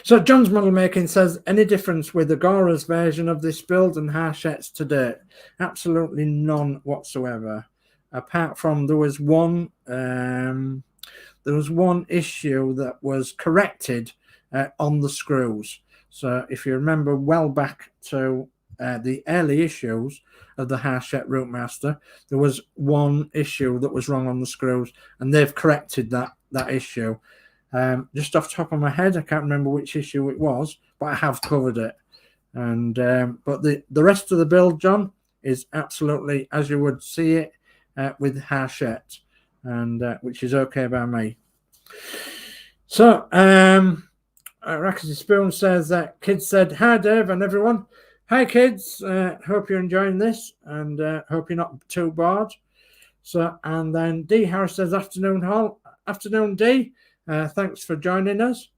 So John's Model Making says, any difference with Agora's version of this build and Harchett's to date? Absolutely none whatsoever. Apart from there was one issue that was corrected on the screws. So if you remember well back to the early issues of the Harchett ROUTEMASTER, there was one issue that was wrong on the screws, and they've corrected that issue. Just off the top of my head, I can't remember which issue it was, but I have covered it. And but the rest of the build, John, is absolutely as you would see it with Harchett, and which is okay by me. So Rackety Spoon says that kids said hi, Dave, and everyone. Hi, kids. Hope you're enjoying this, and hope you're not too bored. So, and then D Harris says afternoon, D. Thanks for joining us.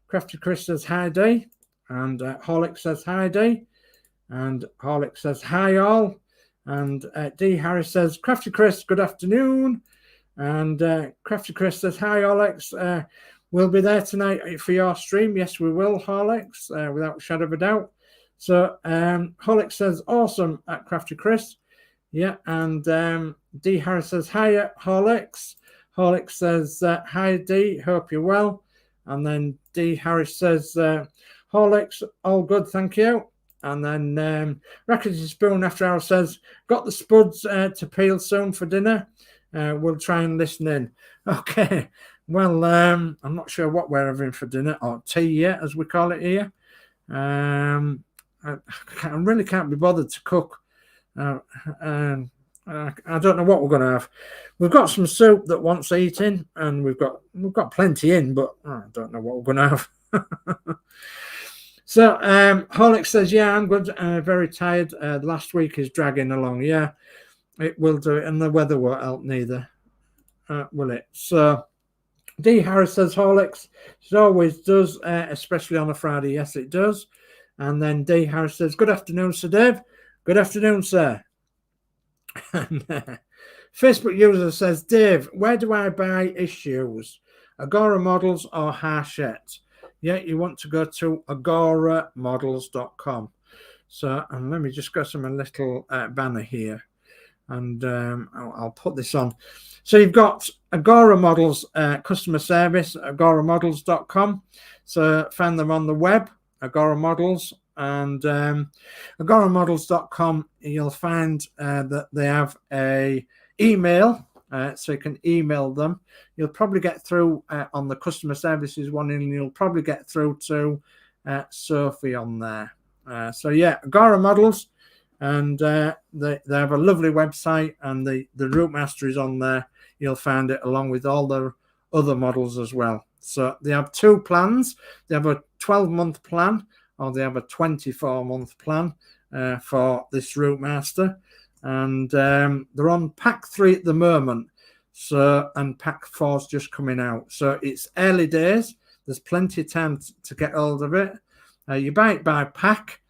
Crafty Chris says hi, D, and Horlix says hi, D, and Horlix says hi, all. And D Harris says, Crafty Chris, good afternoon. And Crafty Chris says, hi, Horlix. We'll be there tonight for your stream. Yes, we will, Horlix, without a shadow of a doubt. So Horlix says, awesome at Crafty Chris. Yeah, and D Harris says, hi, Horlix. Horlix says, hi, D, hope you're well. And then D Harris says, Horlix, all good, thank you. And then Rackety Spoon after hours says, got the spuds to peel soon for dinner. We'll try and listen in. Okay. Well, I'm not sure what we're having for dinner, or tea yet, as we call it here. I really can't be bothered to cook. I don't know what we're going to have. We've got some soup that wants eating, and we've got plenty in, but I don't know what we're going to have. So Horlix says, yeah, I'm good. Very tired. The last week is dragging along. Yeah, it will do it, and the weather won't help neither, will it? So D Harris says, Horlix, it always does, especially on a Friday. Yes, it does. And then D Harris says, good afternoon, Sir Dave. Good afternoon, sir. And Facebook user says, Dave, where do I buy issues? Agora Models or Harchett? Yeah, you want to go to agoramodels.com. So, and let me just go to my little banner here, and I'll put this on. So you've got Agora Models customer service, agoramodels.com. So find them on the web, Agora Models, and agoramodels.com. You'll find that they have a email. So you can email them. You'll probably get through on the customer services one, and you'll probably get through to Sophie on there. So yeah, Agora Models, and they have a lovely website, and the ROUTEMASTER is on there. You'll find it along with all the other models as well. So they have two plans. They have a 12-month plan, or they have a 24-month plan for this ROUTEMASTER, and they're on pack 3 at the moment. So, and pack 4's just coming out. So it's early days. There's plenty of time to get hold of it. You buy it by pack,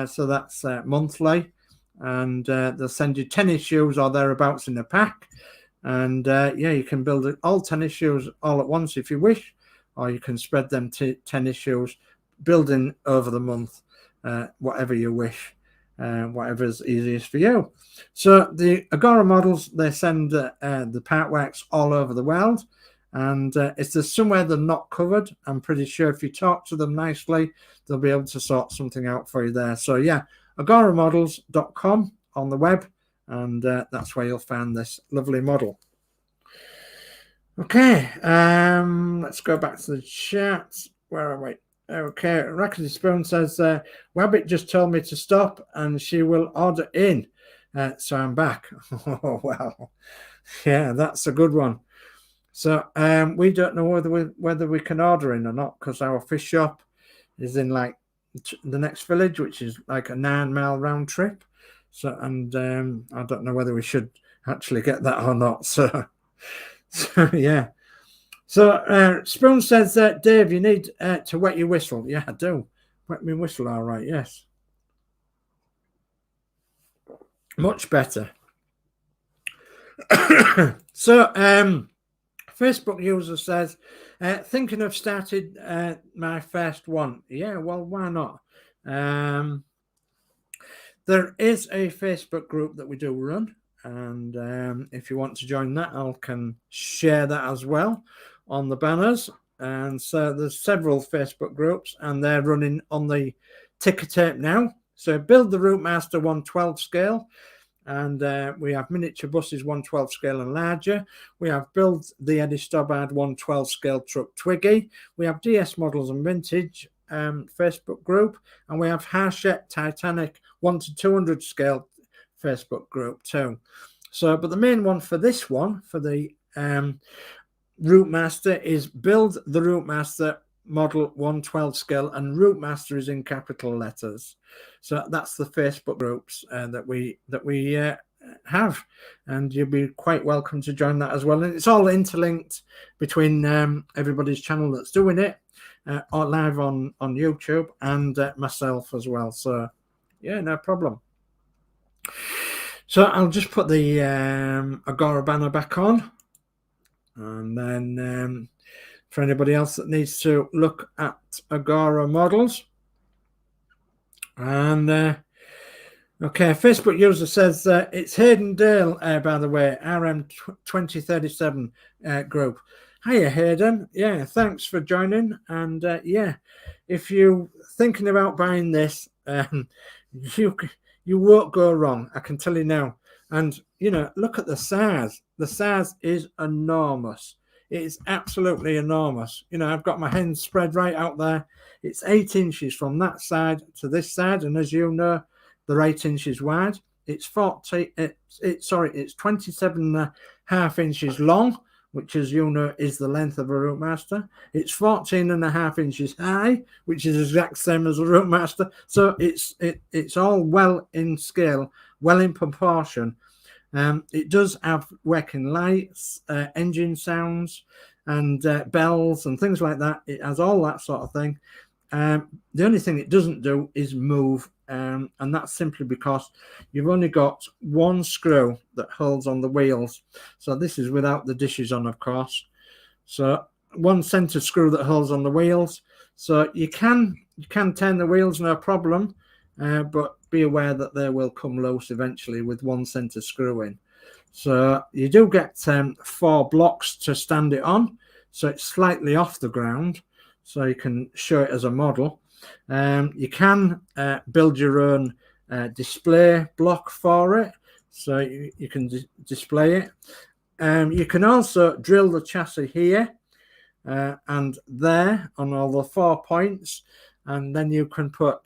so that's monthly, and they'll send you 10 issues or thereabouts in a pack. And yeah, you can build all 10 issues all at once if you wish, or you can spread them to 10 issues, building over the month, whatever you wish, whatever's easiest for you. So the Agora Models, they send the partworks all over the world, and if there's somewhere they're not covered, I'm pretty sure if you talk to them nicely, they'll be able to sort something out for you there. So yeah, agoramodels.com on the web, and that's where you'll find this lovely model. Okay, let's go back to the chat. Where are we? Okay, Rackety Spoon says, Wabbit just told me to stop and she will order in. So I'm back. Oh, well, yeah, that's a good one. So we don't know whether we can order in or not, because our fish shop is in like the next village, which is like a 9-mile round trip. So, and I don't know whether we should actually get that or not. So yeah. So Spoon says, Dave, you need to wet your whistle. Yeah, I do. Wet my whistle, all right, yes. Much better. So Facebook user says, thinking of starting my first one. Yeah, well, why not? There is a Facebook group that we do run, and if you want to join that, I can share that as well on the banners. And so there's several Facebook groups, and they're running on the ticker tape now. So build the ROUTEMASTER 112 scale, and we have miniature buses 112 scale and larger. We have build the Eddie Stobbard 112 scale truck Twiggy. We have DS Models and Vintage Facebook group, and we have Harshette Titanic 1 to 200 scale Facebook group too. So, but the main one for this one, for the ROUTEMASTER, is build the ROUTEMASTER model 112 scale, and ROUTEMASTER is in capital letters. So that's the Facebook groups that we have, and you'll be quite welcome to join that as well. And it's all interlinked between everybody's channel that's doing it, or live on YouTube, and myself as well. So yeah, no problem. So I'll just put the Agora banner back on, and then for anybody else that needs to look at Agora Models. And okay, Facebook user says it's Hayden Dale, by the way, RM2037 group. Hiya, Hayden. Yeah, thanks for joining. And yeah, if you're thinking about buying this, you won't go wrong. I can tell you now. And you know, look at the size. The size is enormous. It is absolutely enormous. You know, I've got my hands spread right out there. It's 8 inches from that side to this side, and as you know, they're 8 inches wide. It's 27.5 inches long, which, as you know, is the length of a ROUTEMASTER. It's 14.5 inches high, which is the exact same as a ROUTEMASTER. So it's all well in scale, well in proportion. It does have working lights, engine sounds, and bells and things like that. It has all that sort of thing. The only thing it doesn't do is move, and that's simply because you've only got one screw that holds on the wheels. So this is without the dishes on, of course. So one center screw that holds on the wheels. So you can turn the wheels, no problem, but be aware that they will come loose eventually with one center screw in. So you do get 4 blocks to stand it on, so it's slightly off the ground, so you can show it as a model. You can build your own display block for it, so you can display it. You can also drill the chassis here and there on all the 4 points, and then you can put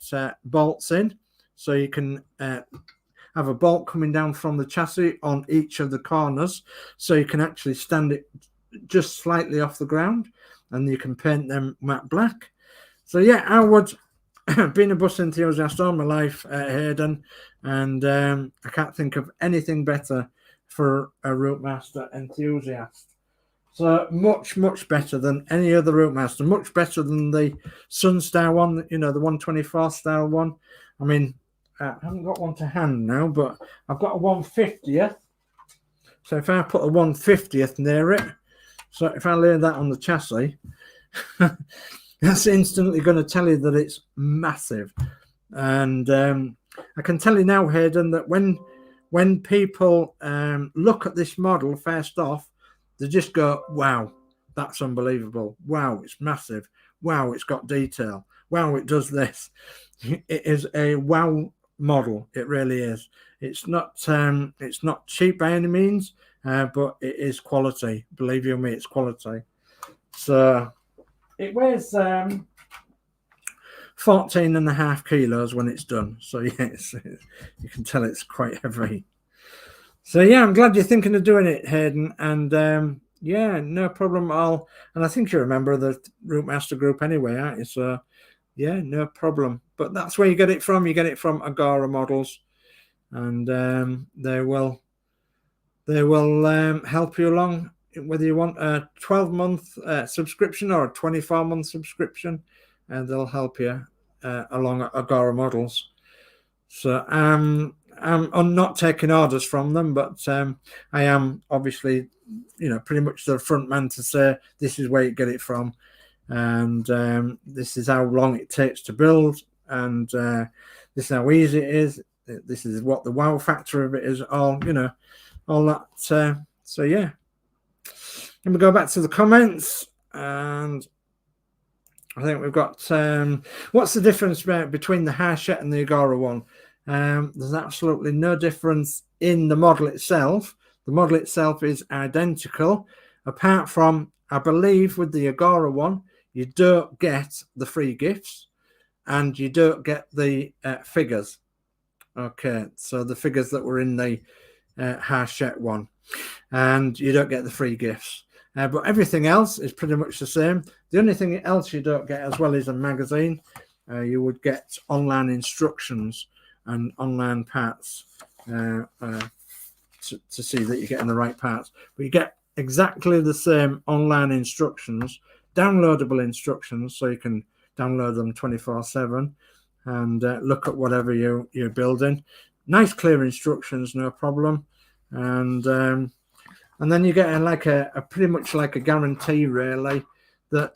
bolts in, so you can have a bolt coming down from the chassis on each of the corners, so you can actually stand it just slightly off the ground, and you can paint them matte black. So yeah, I would been a bus enthusiast all my life at Hayden, and I can't think of anything better for a ROUTEMASTER enthusiast. So much better than any other ROUTEMASTER, much better than the Sunstar one, you know, the 124 style one. I mean, I haven't got one to hand now, but I've got a 150th. So if I put a 150th near it, so if I lay that on the chassis, that's instantly going to tell you that it's massive. And I can tell you now, Hayden, that when people look at this model first off, they just go, wow, that's unbelievable. Wow, it's massive. Wow, it's got detail. Wow, it does this. It is a wow model. It really is. It's not cheap by any means, but it is quality. Believe you me, it's quality. So it weighs 14.5 kilos when it's done. So yes, you can tell it's quite heavy. So yeah, I'm glad you're thinking of doing it, Hayden. And yeah, no problem at all. And I think you're a member of the ROUTEMASTER group anyway, aren't you? So yeah, no problem. But that's where you get it from. You get it from Agora Models, and they will help you along, whether you want a 12-month subscription or a 24-month subscription, and they'll help you along at Agora Models. So I'm not taking orders from them, but I am obviously, you know, pretty much the front man to say this is where you get it from, and this is how long it takes to build, and this is how easy it is. This is what the wow factor of it is. All, you know, all that. So yeah, let me go back to the comments, and I think we've got what's the difference between the Hachette and the Agora one? There's absolutely no difference in the model itself. The model itself is identical, apart from, I believe, with the Agora one, you don't get the free gifts and you don't get the figures. Okay, so the figures that were in the Hachette one, and you don't get the free gifts. But everything else is pretty much the same. The only thing else you don't get as well is a magazine. You would get online instructions and online parts to see that you're getting the right parts. But you get exactly the same online instructions, downloadable instructions, so you can download them 24/7 and look at whatever you're building. Nice clear instructions, no problem. And then you get a pretty much like a guarantee, really, that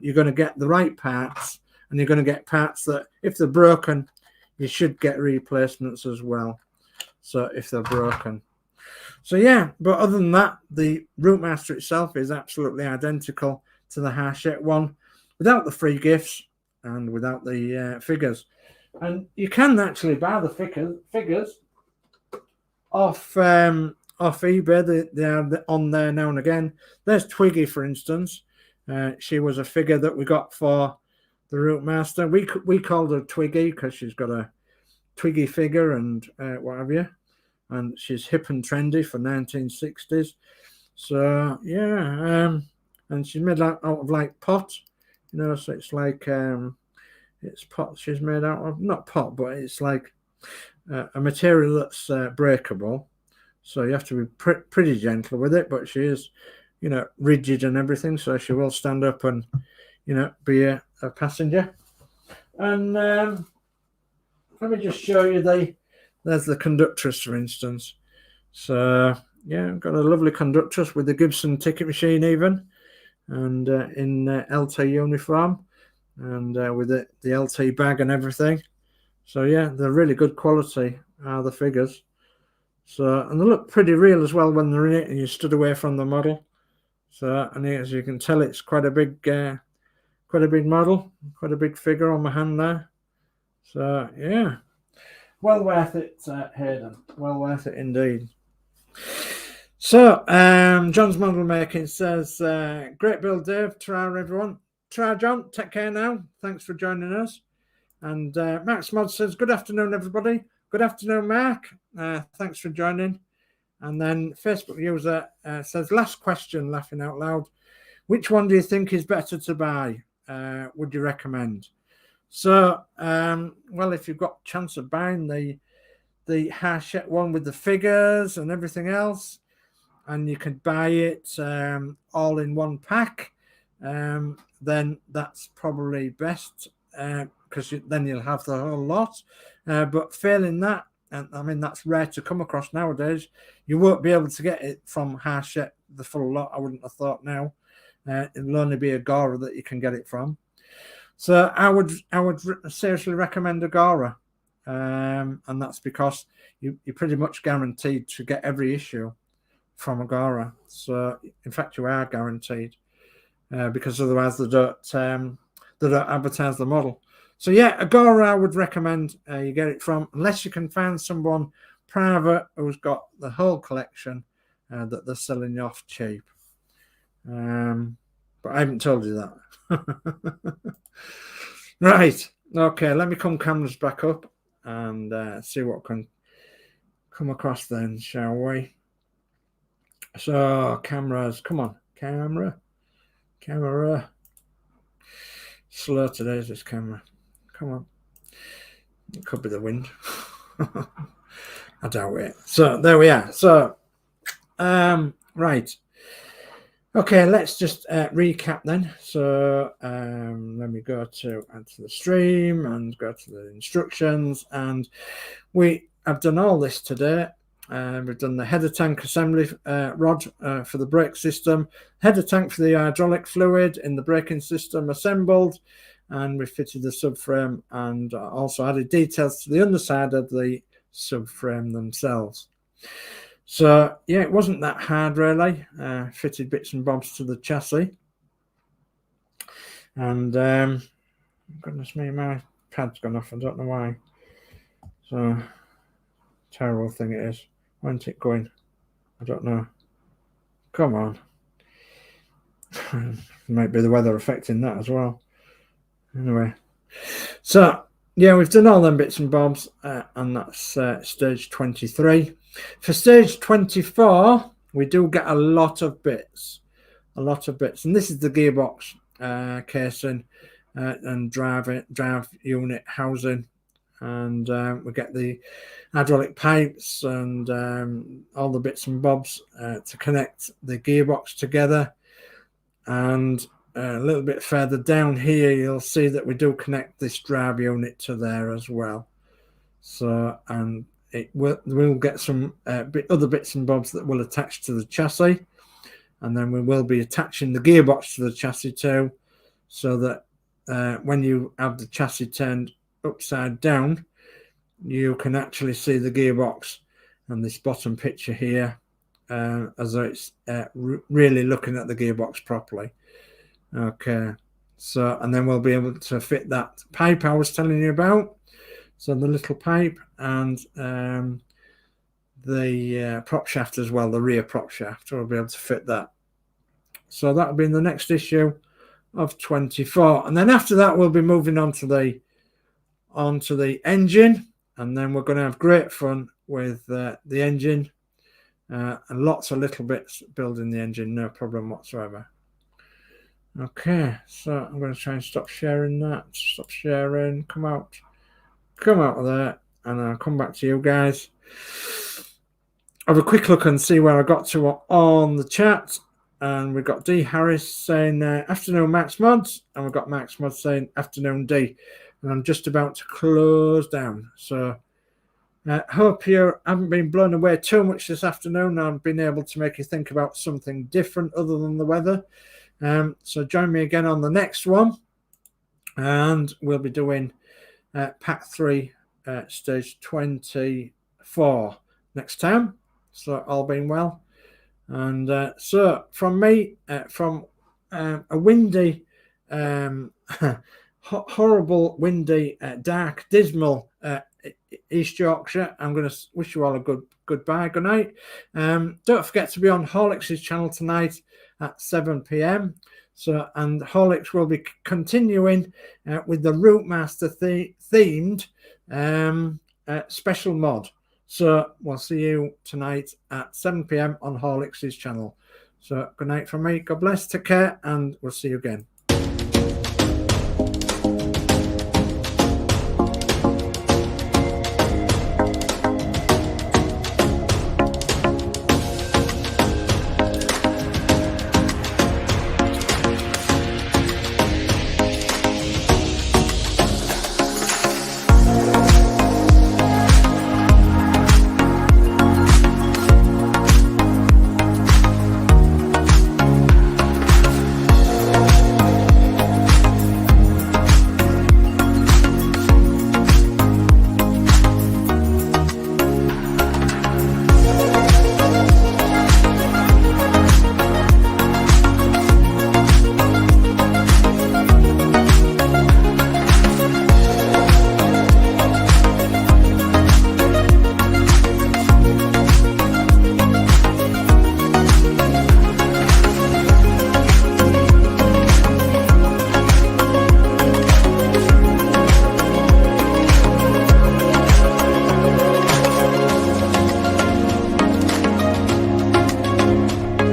you're going to get the right parts, and you're going to get parts that, if they're broken, you should get replacements as well. So if they're broken. So yeah, but other than that, the ROUTEMASTER itself is absolutely identical to the Hachette one, without the free gifts and without the figures. And you can actually buy the figures off eBay. They are on there now and again. There's Twiggy, for instance. She was a figure that we got for the ROUTEMASTER. We called her Twiggy because she's got a Twiggy figure and what have you. And she's hip and trendy for 1960s. So yeah, and she's made out of like pot, you know. So it's like it's pot. She's made out of, not pot, but it's like a material that's breakable. So you have to be pretty gentle with it, but she is, you know, rigid and everything. So she will stand up and, you know, be a passenger. And let me just show you there's the conductress, for instance. So yeah, I've got a lovely conductress with the Gibson ticket machine even, and in LT uniform, and with the LT bag and everything. So yeah, they're really good quality, are the figures. So, and they look pretty real as well when they're in it and you stood away from the model. So, and as you can tell, it's quite a big model, quite a big figure on my hand there. So yeah, well worth it, Hayden. Well worth it indeed. So, John's Model Making says, great build, Dave. Try, everyone. Try, John. Take care now. Thanks for joining us. And Marks Modz says, good afternoon, everybody. Good afternoon, Mark. Thanks for joining. And then Facebook user says, last question, laughing out loud. Which one do you think is better to buy? Would you recommend? So, well, if you've got chance of buying the Hachette one with the figures and everything else, and you can buy it all in one pack, then that's probably best, because then you'll have the whole lot. But failing that, and I mean, that's rare to come across nowadays, you won't be able to get it from Hachette, the full lot, I wouldn't have thought now. It'll only be Agora that you can get it from. So I would seriously recommend Agora, and that's because you're pretty much guaranteed to get every issue from Agora. So in fact, you are guaranteed, because otherwise they don't advertise the model. So yeah, Agora I would recommend you get it from, unless you can find someone private who's got the whole collection that they're selling off cheap. But I haven't told you that. Right, okay, let me come cameras back up and see what can come across then, shall we? So cameras, come on, camera. Slow today is this camera. Come on. It could be the wind. I doubt it. So there we are. So right. Okay, let's just recap then. So let me go to add to the stream and go to the instructions, and we have done all this today. We've done the header tank assembly rod for the brake system, header tank for the hydraulic fluid in the braking system assembled, and we fitted the subframe and also added details to the underside of the subframe themselves. So yeah, it wasn't that hard really. Fitted bits and bobs to the chassis, and goodness me, my pad's gone off. I don't know why. So terrible thing it is. When's it going? I don't know. Come on. Might be the weather affecting that as well. Anyway, so yeah, we've done all them bits and bobs, and that's stage 23. For stage 24, we do get a lot of bits, and this is the gearbox casing and drive unit housing, and we get the hydraulic pipes and all the bits and bobs to connect the gearbox together. And a little bit further down here, you'll see that we do connect this drive unit to there as well. So, and we'll get some other bits and bobs that will attach to the chassis, and then we will be attaching the gearbox to the chassis too, so that when you have the chassis turned upside down, you can actually see the gearbox and this bottom picture here, as though it's really looking at the gearbox properly. Okay, so, and then we'll be able to fit that pipe I was telling you about. So the little pipe and the prop shaft as well, the rear prop shaft, we'll be able to fit that. So that'll be in the next issue of 24. And then after that, we'll be moving on to the engine. And then we're going to have great fun with the engine and lots of little bits building the engine, no problem whatsoever. Okay, so I'm going to try and stop sharing that. Stop sharing. Come out of there, and I'll come back to you guys. Have a quick look and see where I got to on the chat. And we've got D Harris saying afternoon Marks Modz, and we've got Marks Modz saying afternoon D. And I'm just about to close down. So hope you haven't been blown away too much this afternoon. I've been able to make you think about something different other than the weather. So join me again on the next one, and we'll be doing pack 3 stage 24 next time. So all being well. And so from me, from a windy, horrible, windy, dark, dismal East Yorkshire, I'm going to wish you all a goodbye, good night. Don't forget to be on Horlix's channel tonight at 7 p.m. So, and Horlix will be continuing with the ROUTEMASTER themed special mod. So we'll see you tonight at 7 p.m. on Horlix's channel. So good night from me. God bless. Take care, and we'll see you again.